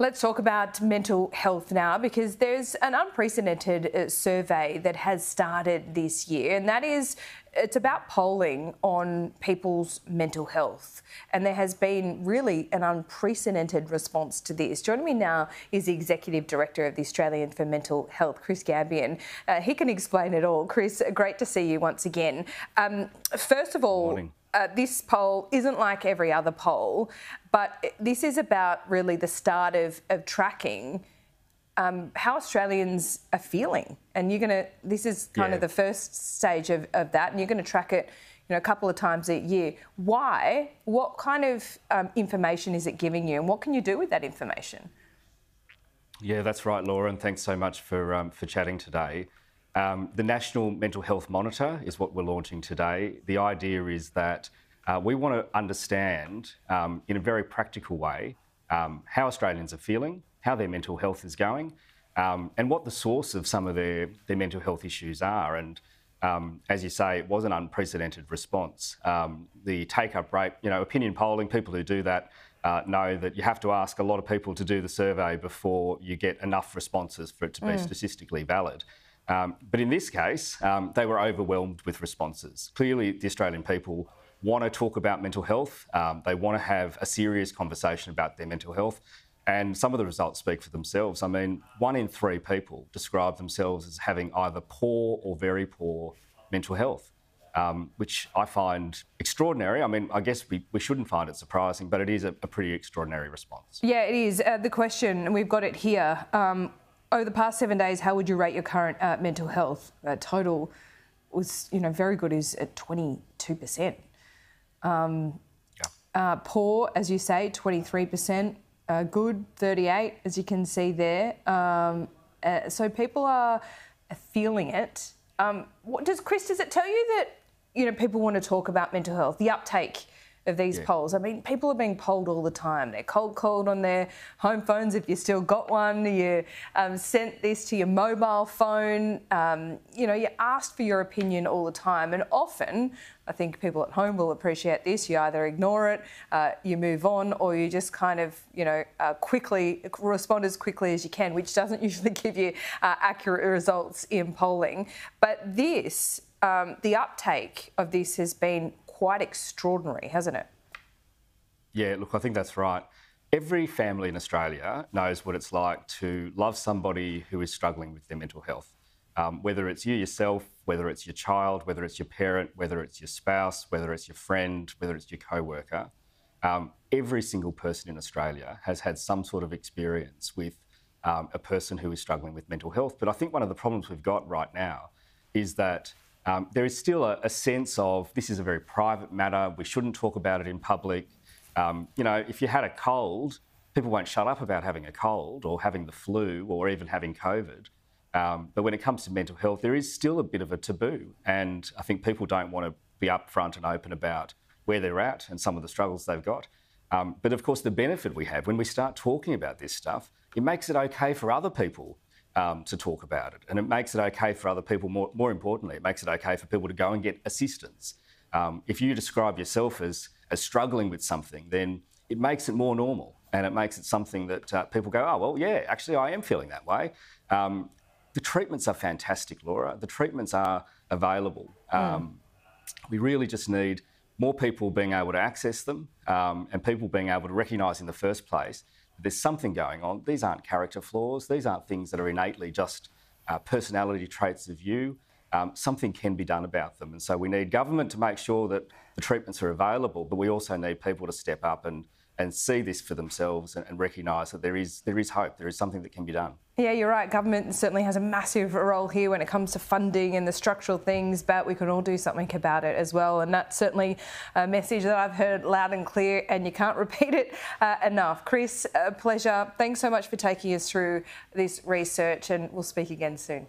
Let's talk about mental health now, because there's an unprecedented survey that has started this year, and that is, it's about polling on people's mental health. And there has been really an unprecedented response to this. Joining me now is the Executive Director of the Australian for Mental Health, Chris Gambian. He can explain it all. Chris, great to see you once again. First of all, this poll isn't like every other poll, but this is about really the start of tracking how Australians are feeling. And this is kind of the first stage of that, and you're going to track it, a couple of times a year. Why? What kind of information is it giving you, and what can you do with that information? Yeah, that's right, Laura, and thanks so much for chatting today. The National Mental Health Monitor is what we're launching today. The idea is that we want to understand in a very practical way how Australians are feeling, how their mental health is going, and what the source of some of their mental health issues are. And as you say, it was an unprecedented response. The take-up rate, opinion polling, people who do that know that you have to ask a lot of people to do the survey before you get enough responses for it to be statistically valid. But in this case, they were overwhelmed with responses. Clearly, the Australian people want to talk about mental health. They want to have a serious conversation about their mental health. And some of the results speak for themselves. I mean, 1 in 3 people describe themselves as having either poor or very poor mental health, which I find extraordinary. I mean, I guess we shouldn't find it surprising, but it is a pretty extraordinary response. Yeah, it is. The question, and we've got it here, over the past 7 days, how would you rate your current mental health? Total was, very good, is at 22%. Poor, as you say, 23%. Good, 38%, as you can see there. So people are feeling it. Chris, does it tell you that, people want to talk about mental health, the uptake of these polls? I mean, people are being polled all the time. They're cold called on their home phones if you still got one. You sent this to your mobile phone. You're asked for your opinion all the time. And often, I think people at home will appreciate this, you either ignore it, you move on, or you just kind of, quickly respond as quickly as you can, which doesn't usually give you accurate results in polling. But this, the uptake of this has been quite extraordinary, hasn't it? Yeah, look, I think that's right. Every family in Australia knows what it's like to love somebody who is struggling with their mental health. Whether it's you yourself, whether it's your child, whether it's your parent, whether it's your spouse, whether it's your friend, whether it's your co-worker, every single person in Australia has had some sort of experience with a person who is struggling with mental health. But I think one of the problems we've got right now is that there is still a sense of this is a very private matter, we shouldn't talk about it in public. If you had a cold, people won't shut up about having a cold or having the flu or even having COVID. But when it comes to mental health, there is still a bit of a taboo. And I think people don't want to be upfront and open about where they're at and some of the struggles they've got. But of course, the benefit we have when we start talking about this stuff, it makes it okay for other people to talk about it. And it makes it okay for other people, more importantly, it makes it okay for people to go and get assistance. If you describe yourself as struggling with something, then it makes it more normal, and it makes it something that people go, oh, well, yeah, actually I am feeling that way. The treatments are fantastic, Laura. The treatments are available. We really just need more people being able to access them, and people being able to recognise in the first place there's something going on. These aren't character flaws. These aren't things that are innately just personality traits of you. Something can be done about them. And so we need government to make sure that the treatments are available, but we also need people to step up and see this for themselves and recognise that there is hope, there is something that can be done. Yeah, you're right. Government certainly has a massive role here when it comes to funding and the structural things, but we can all do something about it as well. And that's certainly a message that I've heard loud and clear, and you can't repeat it enough. Chris, a pleasure. Thanks so much for taking us through this research, and we'll speak again soon.